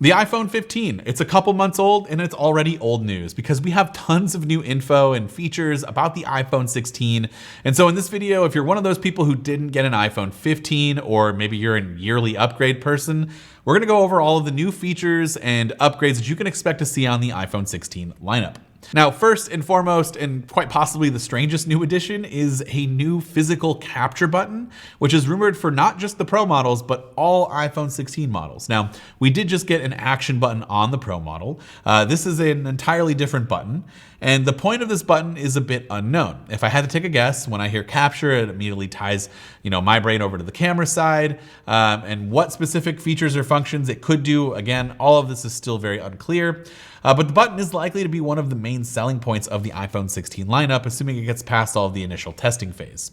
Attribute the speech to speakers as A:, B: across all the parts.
A: The iPhone 15, it's a couple months old and it's already old news because we have tons of new info and features about the iPhone 16. And so in this video, if you're one of those people who didn't get an iPhone 15, or maybe you're a yearly upgrade person, we're gonna go over all of the new features and upgrades that you can expect to see on the iPhone 16 lineup. Now, first and foremost, and quite possibly the strangest new addition, is a new physical capture button, which is rumored for not just the Pro models, but all iPhone 16 models. Now, we did just get an action button on the Pro model. This is an entirely different button, and the point of this button is a bit unknown. If I had to take a guess, when I hear capture, it immediately ties, my brain over to the camera side, and what specific features or functions it could do. Again, all of this is still very unclear. But the button is likely to be one of the main selling points of the iPhone 16 lineup, assuming it gets past all of the initial testing phase.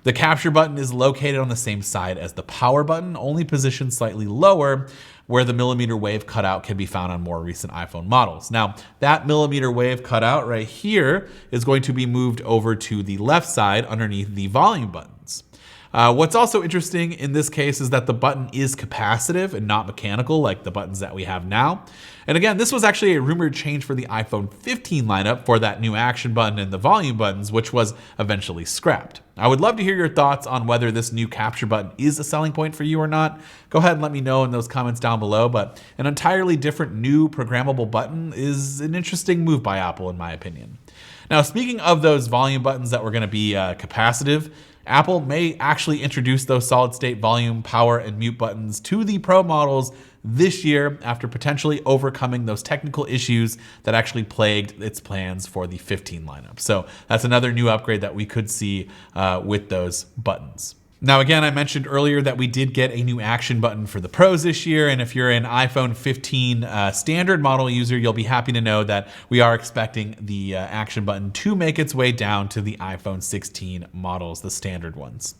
A: The capture button is located on the same side as the power button, only positioned slightly lower, where the millimeter wave cutout can be found on more recent iPhone models. Now, that millimeter wave cutout right here is going to be moved over to the left side underneath the volume buttons. What's also interesting in this case is that the button is capacitive and not mechanical like the buttons that we have now. And again, this was actually a rumored change for the iPhone 15 lineup for that new action button and the volume buttons, which was eventually scrapped. I would love to hear your thoughts on whether this new capture button is a selling point for you or not. Go ahead and let me know in those comments down below, but an entirely different new programmable button is an interesting move by Apple in my opinion. Now, speaking of those volume buttons that were going to be capacitive, Apple may actually introduce those solid state volume, power, and mute buttons to the Pro models this year after potentially overcoming those technical issues that actually plagued its plans for the 15 lineup. So that's another new upgrade that we could see with those buttons. Now, again, I mentioned earlier that we did get a new action button for the Pros this year, and if you're an iPhone 15 standard model user, you'll be happy to know that we are expecting the action button to make its way down to the iPhone 16 models, the standard ones.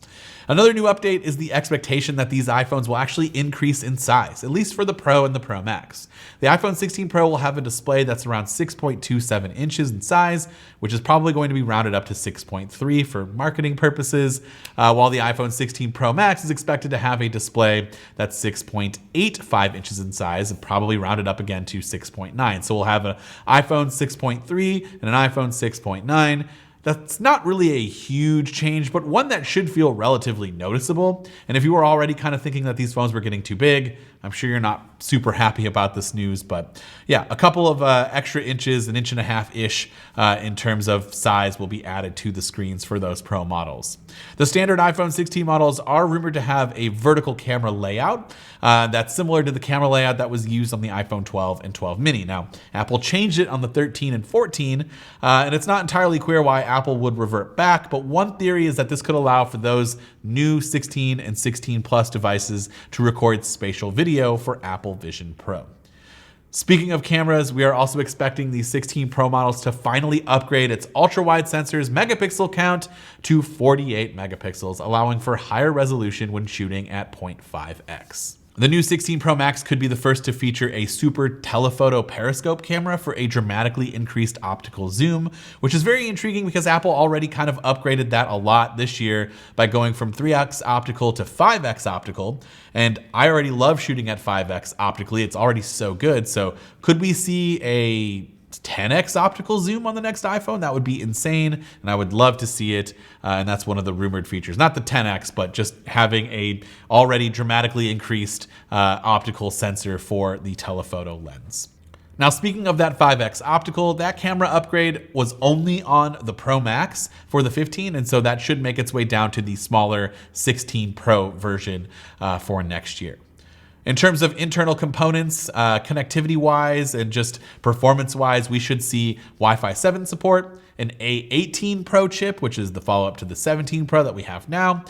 A: Another new update is the expectation that these iPhones will actually increase in size, at least for the Pro and the Pro Max. The iPhone 16 Pro will have a display that's around 6.27 inches in size, which is probably going to be rounded up to 6.3 for marketing purposes, while the iPhone 16 Pro Max is expected to have a display that's 6.85 inches in size and probably rounded up again to 6.9. So we'll have an iPhone 6.3 and an iPhone 6.9. That's not really a huge change, but one that should feel relatively noticeable. And if you were already kind of thinking that these phones were getting too big, I'm sure you're not super happy about this news, but yeah, a couple of extra inches, an inch and a half-ish in terms of size will be added to the screens for those Pro models. The standard iPhone 16 models are rumored to have a vertical camera layout that's similar to the camera layout that was used on the iPhone 12 and 12 mini. Now, Apple changed it on the 13 and 14, and it's not entirely clear why Apple would revert back, but one theory is that this could allow for those new 16 and 16 Plus devices to record spatial video for Apple Vision Pro. Speaking of cameras, we are also expecting the 16 Pro models to finally upgrade its ultra-wide sensors megapixel count to 48 megapixels, allowing for higher resolution when shooting at 0.5x. The new 16 Pro Max could be the first to feature a super telephoto periscope camera for a dramatically increased optical zoom, which is very intriguing because Apple already kind of upgraded that a lot this year by going from 3x optical to 5x optical. And I already love shooting at 5x optically. It's already so good. So could we see a 10x optical zoom on the next iPhone? That would be insane, and I would love to see it, and that's one of the rumored features. Not the 10x, but just having a already dramatically increased optical sensor for the telephoto lens. Now, speaking of that 5x optical, that camera upgrade was only on the Pro Max for the 15, and so that should make its way down to the smaller 16 Pro version for next year. In terms of internal components, connectivity-wise and just performance-wise, we should see Wi-Fi 7 support, an A18 Pro chip, which is the follow-up to the 17 Pro that we have now.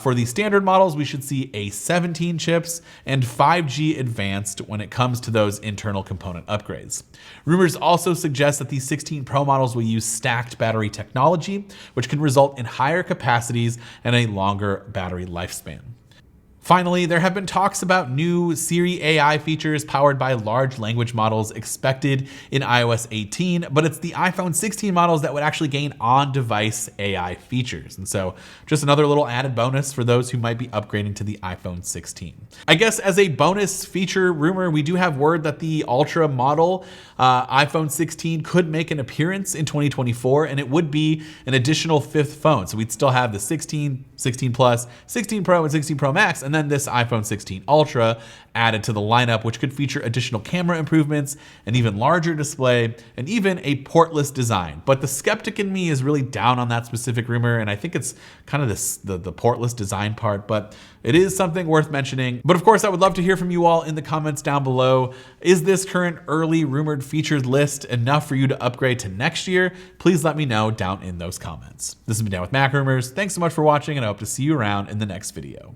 A: For the standard models, we should see A17 chips and 5G Advanced when it comes to those internal component upgrades. Rumors also suggest that the 16 Pro models will use stacked battery technology, which can result in higher capacities and a longer battery lifespan. Finally, there have been talks about new Siri AI features powered by large language models expected in iOS 18, but it's the iPhone 16 models that would actually gain on-device AI features. And so just another little added bonus for those who might be upgrading to the iPhone 16. I guess as a bonus feature rumor, we do have word that the Ultra model iPhone 16 could make an appearance in 2024, and it would be an additional fifth phone. So we'd still have the 16, 16 Plus, 16 Pro, and 16 Pro Max, and then this iPhone 16 Ultra added to the lineup, which could feature additional camera improvements, an even larger display, and even a portless design. But the skeptic in me is really down on that specific rumor, and I think it's kind of the portless design part, but it is something worth mentioning. But of course, I would love to hear from you all in the comments down below. Is this current early rumored featured list enough for you to upgrade to next year? Please let me know down in those comments. This has been Dan with MacRumors. Thanks so much for watching, and I hope to see you around in the next video.